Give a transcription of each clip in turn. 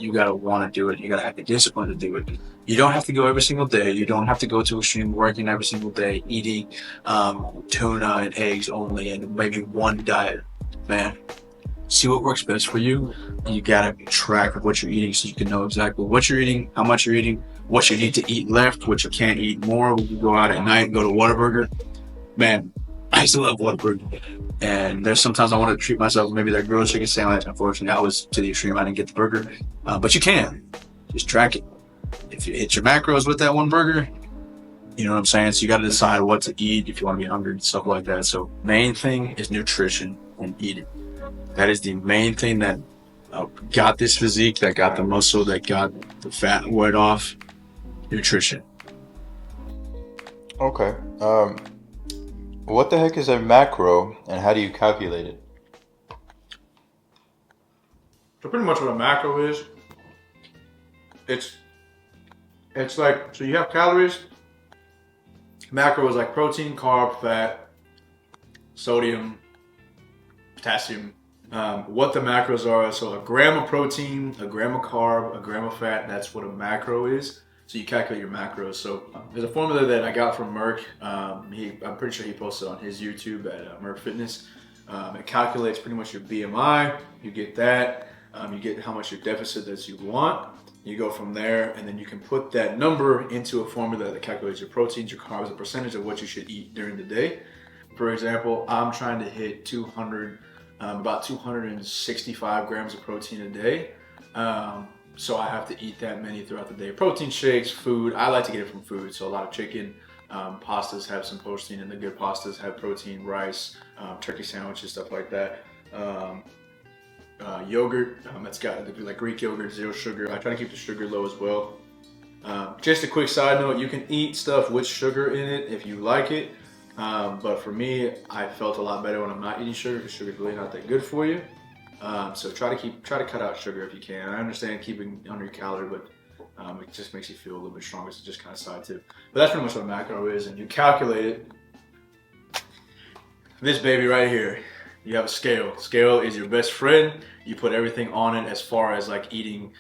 you gotta want to do it. You gotta have the discipline to do it. You don't have to go every single day. You don't have to go to extreme working every single day, eating tuna and eggs only, and maybe one diet. Man, see what works best for you. And you gotta keep track of what you're eating so you can know exactly what you're eating, how much you're eating, what you need to eat left, what you can't eat more. When you go out at night and go to Whataburger, man, I used to love Whataburger. And there's sometimes I want to treat myself maybe that grilled chicken sandwich. Unfortunately, I was to the extreme. I didn't get the burger, but you can just track it. If you hit your macros with that one burger, you know what I'm saying. So you got to decide what to eat if you want to be hungry and stuff like that. So main thing is nutrition and eating. That is the main thing that got this physique, that got the muscle, that got the fat and weight off. Nutrition. Okay. What the heck is a macro and how do you calculate it? So pretty much what a macro is, it's it's like, so you have calories. Macro is like protein, carb, fat, sodium, potassium. What the macros are, so a gram of protein, a gram of carb, a gram of fat, that's what a macro is. So you calculate your macros. So there's a formula that I got from Merck. I'm pretty sure he posted on his YouTube at Merck Fitness. It calculates pretty much your BMI. You get that. You get how much your deficit that you want. You go from there, and then you can put that number into a formula that calculates your proteins, your carbs, a percentage of what you should eat during the day. For example, I'm trying to hit 200, about 265 grams of protein a day. So I have to eat that many throughout the day. Protein shakes, food. I like to get it from food. So a lot of chicken. Pastas have some protein, and the good pastas have protein, rice, turkey sandwiches, stuff like that. Yogurt, it's got like Greek yogurt, zero sugar. I try to keep the sugar low as well. Just a quick side note, you can eat stuff with sugar in it if you like it. But for me, I felt a lot better when I'm not eating sugar because sugar is really not that good for you. So try to cut out sugar if you can. I understand keeping under your calorie, but it just makes you feel a little bit stronger. So just kind of side tip. But that's pretty much what a macro is, and you calculate it. This baby right here, you have a scale. Scale is your best friend. You put everything on it as far as like eating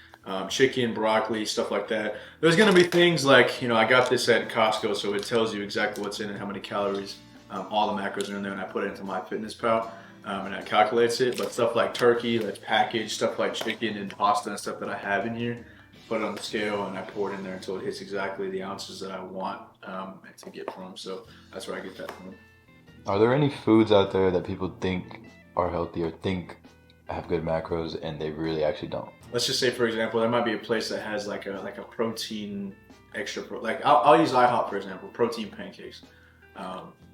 chicken, broccoli, stuff like that. There's gonna be things like, I got this at Costco, so it tells you exactly what's in it, how many calories, all the macros are in there, and I put it into MyFitnessPal, and it calculates it. But stuff like turkey that's packaged, stuff like chicken and pasta and stuff that I have in here, put it on the scale and I pour it in there until it hits exactly the ounces that I want to get from. So that's where I get that from. Are there any foods out there that people think are healthy or think have good macros and they really actually don't? Let's just say, for example, there might be a place that has like a protein like I'll use IHOP for example, protein pancakes.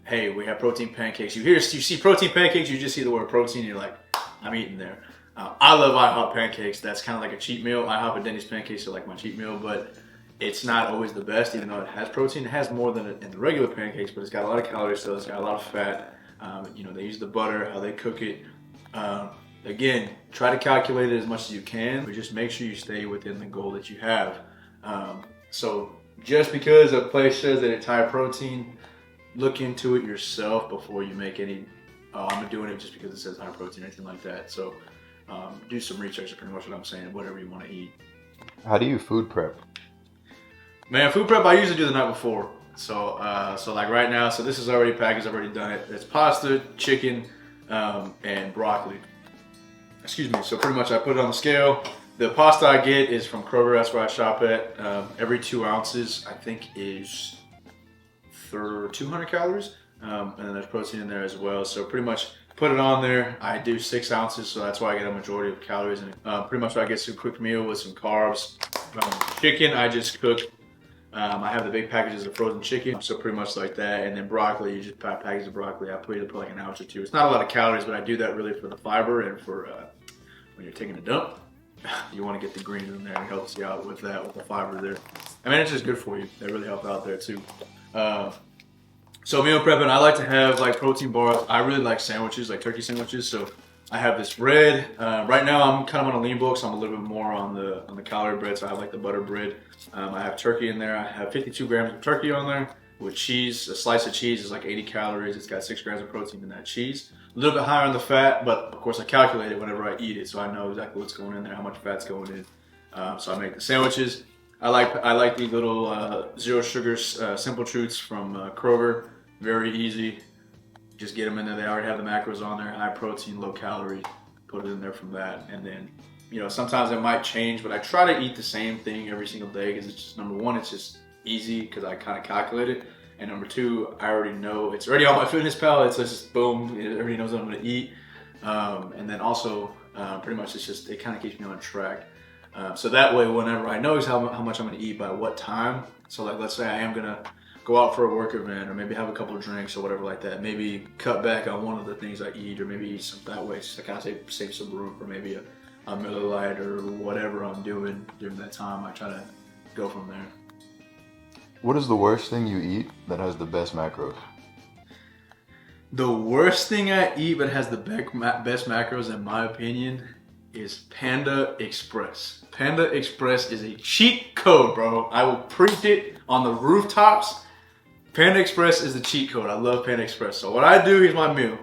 Hey, we have protein pancakes. You see protein pancakes, you just see the word protein, you're like, I'm eating there. I love IHOP pancakes. That's kind of like a cheat meal. IHOP and Denny's pancakes are like my cheat meal, but it's not always the best, even though it has protein. It has more than in the regular pancakes, but it's got a lot of calories, so it's got a lot of fat. They use the butter, how they cook it. Again, try to calculate it as much as you can, but just make sure you stay within the goal that you have. So just because a place says that it's high protein, look into it yourself before you make any, I'm doing it just because it says high protein or anything like that. So do some research, is pretty much what I'm saying, whatever you want to eat. How do you food prep? Man, food prep I usually do the night before. So like right now, so this is already packaged, I've already done it. It's pasta, chicken, and broccoli. Excuse me. So pretty much I put it on the scale. The pasta I get is from Kroger, that's where I shop at. Every 2 ounces I think is 200 calories. And then there's protein in there as well. So pretty much put it on there. I do 6 ounces, so that's why I get a majority of calories. And pretty much I get some quick meal with some carbs. Chicken I just cook. I have the big packages of frozen chicken, so pretty much like that. And then broccoli, you just buy a package of broccoli. I put like an ounce or two. It's not a lot of calories, but I do that really for the fiber and for when you're taking a dump. You want to get the greens in there. It helps you out with that, with the fiber there. I mean, it's just good for you. They really help out there too. So meal prepping, I like to have like protein bars. I really like sandwiches, like turkey sandwiches. So I have this bread. Right now I'm kind of on a lean bulk, so I'm a little bit more on the calorie bread. So I have like the butter bread. I have turkey in there. I have 52 grams of turkey on there with cheese. A slice of cheese is like 80 calories. It's got 6 grams of protein in that cheese. A little bit higher on the fat, but of course I calculate it whenever I eat it, so I know exactly what's going in there, how much fat's going in. So I make the sandwiches. I like these little zero sugar Simple Truths from Kroger. Very easy. Just get them in there. They already have the macros on there. High protein, low calorie. Put it in there from that. And then, sometimes it might change, but I try to eat the same thing every single day because it's just, number one, it's just easy because I kind of calculate it. And number two, I already know it's already on my fitness pal. It's just boom. It already knows what I'm going to eat. And then also, pretty much it kind of keeps me on track. So that way, whenever I know how much I'm going to eat by what time. So like, let's say I am going to go out for a work event or maybe have a couple of drinks or whatever like that. Maybe cut back on one of the things I eat or maybe eat some that way. So I kind of save some room for maybe a Miller Lite or whatever I'm doing during that time. I try to go from there. What is the worst thing you eat that has the best macros? The worst thing I eat but has the best macros, in my opinion, is Panda Express. Panda Express is a cheat code, bro. I will preach it on the rooftops. Panda Express is the cheat code. I love Panda Express. So what I do, here's my meal.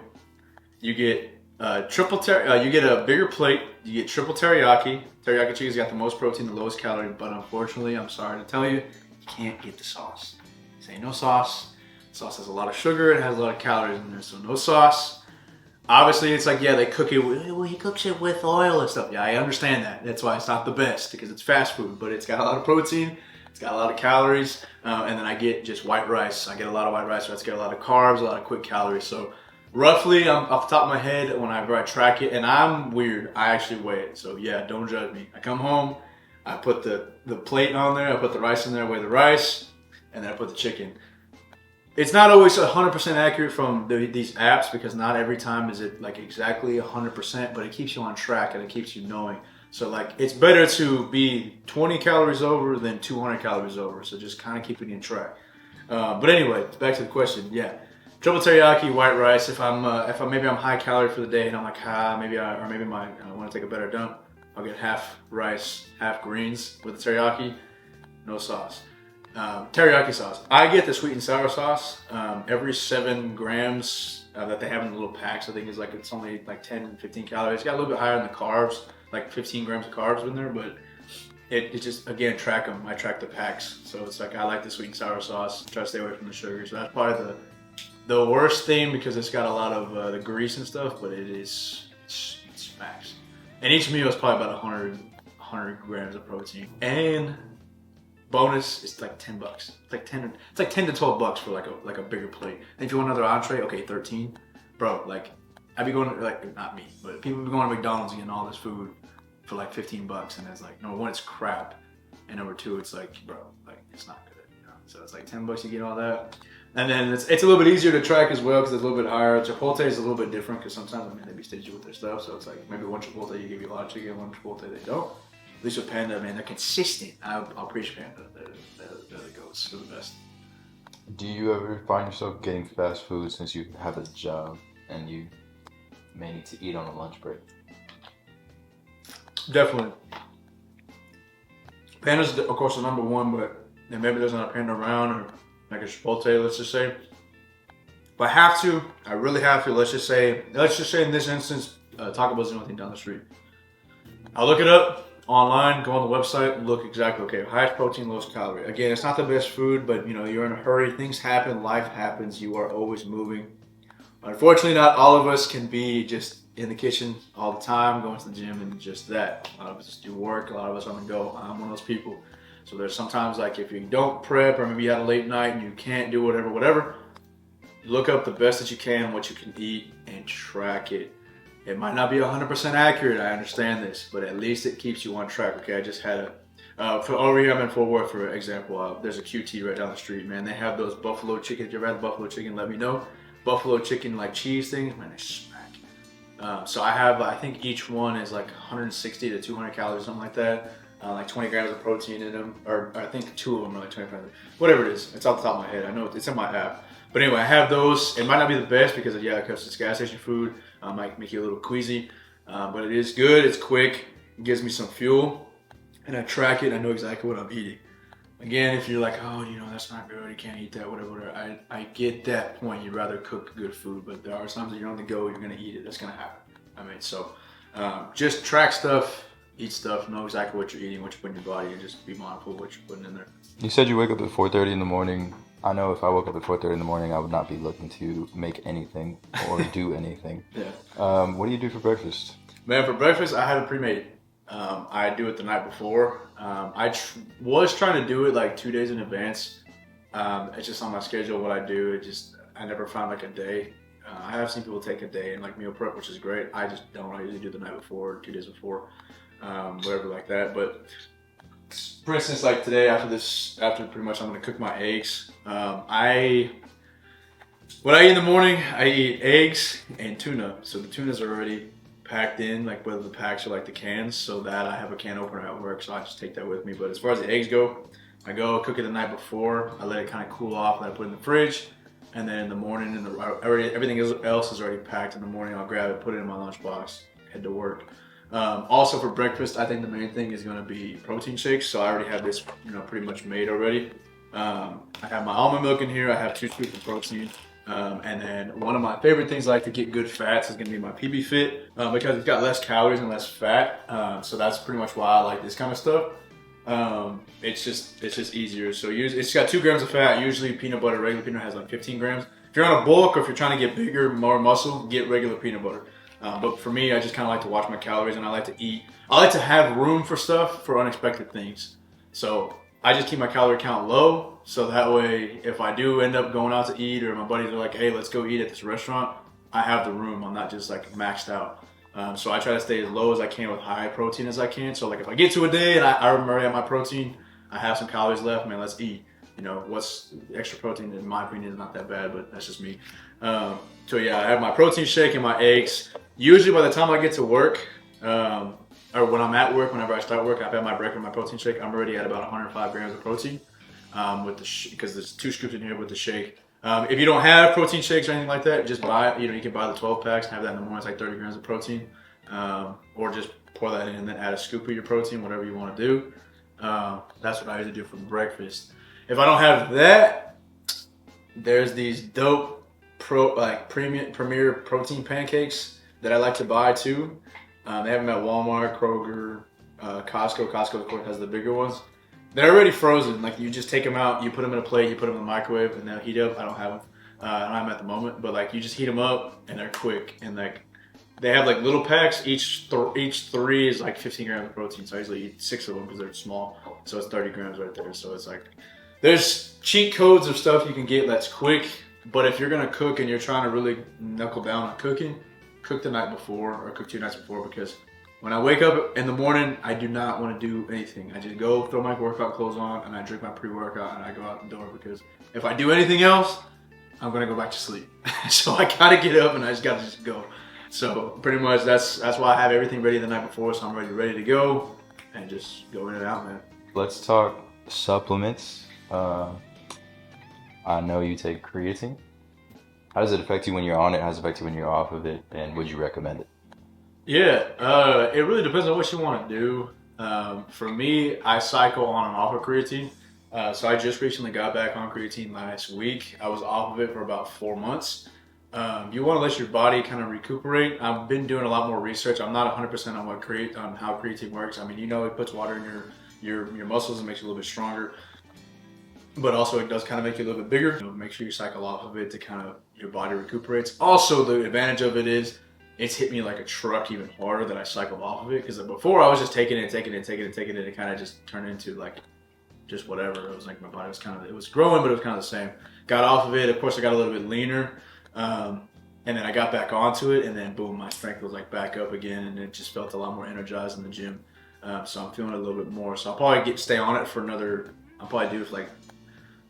You get you get a bigger plate. You get triple teriyaki. Teriyaki chicken's got the most protein, the lowest calorie, but unfortunately, I'm sorry to tell you, you can't get the sauce. This ain't no sauce. Sauce has a lot of sugar. It has a lot of calories in there, so no sauce. Obviously, it's like, yeah, they cook it with, well, he cooks it with oil and stuff. Yeah, I understand that. That's why it's not the best, because it's fast food, but it's got a lot of protein. It's got a lot of calories. And then I get just white rice. I get a lot of white rice, so I get a lot of carbs, a lot of quick calories. So roughly, off the top of my head, whenever I track it, and I'm weird, I actually weigh it. So yeah, don't judge me. I come home, I put the plate on there, I put the rice in there, weigh the rice, and then I put the chicken. It's not always 100% accurate from these apps because not every time is it like exactly 100%, but it keeps you on track and it keeps you knowing. So like it's better to be 20 calories over than 200 calories over. So just kind of keeping you in track. But anyway, back to the question. Yeah, triple teriyaki, white rice. If maybe I'm high calorie for the day and I'm like maybe I want to take a better dump, I'll get half rice, half greens with the teriyaki, no sauce. Teriyaki sauce. I get the sweet and sour sauce every 7 grams that they have in the little packs. I think it's only like 10, 15 calories. It's got a little bit higher in the carbs, like 15 grams of carbs in there, but it just, again, track them. I track the packs. So it's like I like the sweet and sour sauce. Try to stay away from the sugar. So that's probably the worst thing because it's got a lot of the grease and stuff, but it's max. And each meal is probably about 100 grams of protein. And bonus, it's like $10. It's like 10 to 12 bucks for like a bigger plate. And if you want another entree, okay, 13. Bro, like I'd be going like not me, but people be going to McDonald's and getting all this food for like 15 bucks, and it's like, number one, it's crap, and number two, it's like, bro, like it's not good, So it's like 10 bucks you get all that, and then it's a little bit easier to track as well because it's a little bit higher. Chipotle is a little bit different because sometimes they be stingy with their stuff, so it's like maybe one Chipotle you give you a lot of chicken, one Chipotle they don't. At least with Panda, man, they're consistent. I'll preach Panda. They're the goats. They're the best. Do you ever find yourself getting fast food since you have a job and you may need to eat on a lunch break? Definitely. Panda's, of course, the number one, but then maybe there's not a Panda around or like a Chipotle, let's just say. If I have to, I really have to, let's just say in this instance, Taco Bell's the only thing down the street. I'll look it up online, go on the website, look exactly, okay, highest protein, lowest calorie. Again, it's not the best food, but you're in a hurry, things happen, life happens, you are always moving. Unfortunately, not all of us can be just in the kitchen all the time, going to the gym and just that. A lot of us just do work, a lot of us are on the go. I'm one of those people. So there's sometimes like if you don't prep or maybe you had a late night and you can't do whatever, look up the best that you can, what you can eat, and track it. It might not be 100% accurate, I understand this, but at least it keeps you on track. Okay, I just had for over here, I'm in Fort Worth, for example, there's a QT right down the street, man. They have those buffalo chicken. If you ever had buffalo chicken, let me know. Buffalo chicken like cheese things, man, they smack. So I have, I think each one is like 160 to 200 calories, something like that. Like 20 grams of protein in them, or I think 2 of them are like 25, whatever it is. It's off the top of my head. I know it's in my app. But anyway, I have those. It might not be the best because, yeah, because it's gas station food. Might make you a little queasy, but it is good. It's quick. It gives me some fuel, and I track it. I know exactly what I'm eating. Again, if you're like, oh, that's not good. You can't eat that, whatever. I get that point. You'd rather cook good food, but there are times that you're on the go. You're gonna eat it. That's gonna happen. So just track stuff. eat stuff, know exactly what you're eating, what you put in your body, and just be mindful of what you're putting in there. You said you wake up at 4:30 in the morning. I know if I woke up at 4:30 in the morning, I would not be looking to make anything or do anything. Yeah. What do you do for breakfast? Man, for breakfast, I have it pre-made. I do it the night before. Was trying to do it like 2 days in advance. It's just on my schedule what I do. I never found like a day. I have seen people take a day and like meal prep, which is great. I just don't. I usually do the night before, 2 days before, whatever like that. But for instance, like today after pretty much I'm gonna cook my eggs. What I eat in the morning, I eat eggs and tuna. So the tunas are already packed in, like whether the packs or like the cans, so that I have a can opener at work, so I just take that with me. But as far as the eggs go, I go cook it the night before. I let it kind of cool off, and I put it in the fridge. And then in the morning, everything else is already packed. In the morning, I'll grab it, put it in my lunchbox, head to work. Also for breakfast, I think the main thing is going to be protein shakes. So I already have this, pretty much made already. I have my almond milk in here. I have 2 scoops of protein. And then one of my favorite things I like to get good fats is going to be my PB Fit because it's got less calories and less fat. So that's pretty much why I like this kind of stuff. It's just easier. So it's got 2 grams of fat. Usually peanut butter, regular peanut has like 15 grams. If you're on a bulk or if you're trying to get bigger, more muscle, get regular peanut butter. But for me, I just kind of like to watch my calories and I like to eat. I like to have room for stuff for unexpected things. So I just keep my calorie count low. So that way, if I do end up going out to eat or my buddies are like, hey, let's go eat at this restaurant, I have the room. I'm not just like maxed out. So I try to stay as low as I can with high protein as I can. So like if I get to a day and I remember at my protein, I have some calories left, man, let's eat. What's extra protein in my opinion is not that bad, but that's just me. So yeah, I have my protein shake and my eggs. Usually by the time I get to work, or when I'm at work, whenever I start work, I've had my breakfast, my protein shake. I'm already at about 105 grams of protein because there's 2 scoops in here with the shake. If you don't have protein shakes or anything like that, just buy it. You can buy the 12 packs and have that in the morning. It's like 30 grams of protein. Or just pour that in and then add a scoop of your protein, whatever you want to do. That's what I usually do for breakfast. If I don't have that, there's these dope premier protein pancakes that I like to buy too. They have them at Walmart, Kroger, Costco. Costco, of course, has the bigger ones. They're already frozen. Like you just take them out, you put them in a plate, you put them in the microwave, and they'll heat up. I don't have them. I don't have them at the moment, but like you just heat them up, and they're quick. And like they have like little packs. Each 3 is like 15 grams of protein. So I usually eat 6 of them because they're small. So it's 30 grams right there. So it's like there's cheat codes of stuff you can get that's quick. But if you're gonna cook and you're trying to really knuckle down on cooking, cook the night before or cook 2 nights before, because when I wake up in the morning, I do not want to do anything. I just go throw my workout clothes on and I drink my pre-workout and I go out the door, because if I do anything else, I'm gonna go back to sleep. So I gotta get up and I just gotta go. So pretty much that's why I have everything ready the night before, so I'm ready to go and just go in and out, man. Let's talk supplements. I know you take creatine. How does it affect you when you're on it? How does it affect you when you're off of it? And would you recommend it? Yeah, it really depends on what you want to do. For me, I cycle on and off of creatine. So I just recently got back on creatine last week. I was off of it for about 4 months. You want to let your body kind of recuperate. I've been doing a lot more research. I'm not 100% on how creatine works. I mean, it puts water in your muscles and makes you a little bit stronger. But also it does kind of make you a little bit bigger. Make sure you cycle off of it to kind of your body recuperates. Also, the advantage of it is it's hit me like a truck even harder that I cycled off of it. Because before I was just taking it. It kind of just turned into like just whatever. It was like my body was it was growing, but it was kind of the same. Got off of it. Of course, I got a little bit leaner. And then I got back onto it, and then boom, my strength was like back up again, and it just felt a lot more energized in the gym. So I'm feeling a little bit more. So I'll probably stay on it for I'll probably do it for like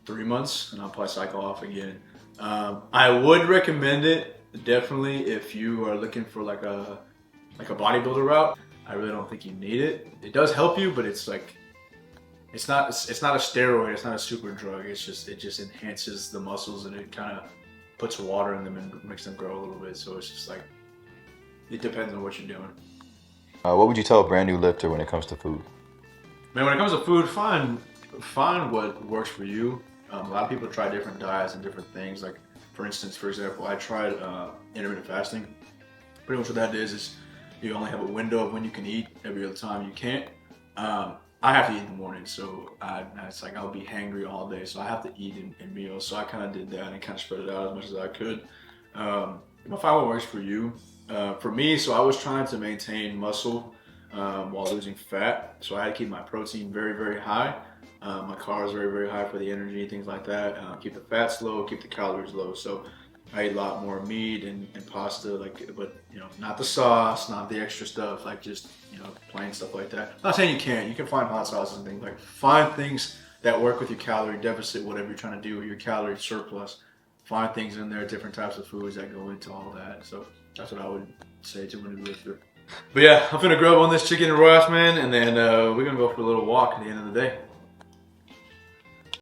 3 months, and I'll probably cycle off again. I would recommend it definitely if you are looking for like a bodybuilder route. I really don't think you need it. It does help you, but it's like it's not a steroid. It's not a super drug. It just enhances the muscles, and it kind of puts water in them and makes them grow a little bit. So it's just like it depends on what you're doing. What would you tell a brand new lifter when it comes to food? Man, when it comes to food, find what works for you. A lot of people try different diets and different things. Like for example, I tried intermittent fasting. Pretty much what that is You only have a window of when you can eat. Every other time you can't. I have to eat in the morning, so it's like I'll be hangry all day, so I have to eat in meals. So I kind of did that and kind of spread it out as much as I could. Find what works for you. For me, so I was trying to maintain muscle while losing fat, so I had to keep my protein very, very high. My carbs very, very high for the energy, things like that. Keep the fats low, keep the calories low. So I ate a lot more meat and pasta, like, but not the sauce, not the extra stuff, like just plain stuff like that. I'm not saying you can't. You can find hot sauces and things, like find things that work with your calorie deficit, whatever you're trying to do, or your calorie surplus. Find things in there, different types of foods that go into all that. So that's what I would say to a new lifter. But yeah, I'm finna grub on this chicken and rice, man, and then we're gonna go for a little walk at the end of the day.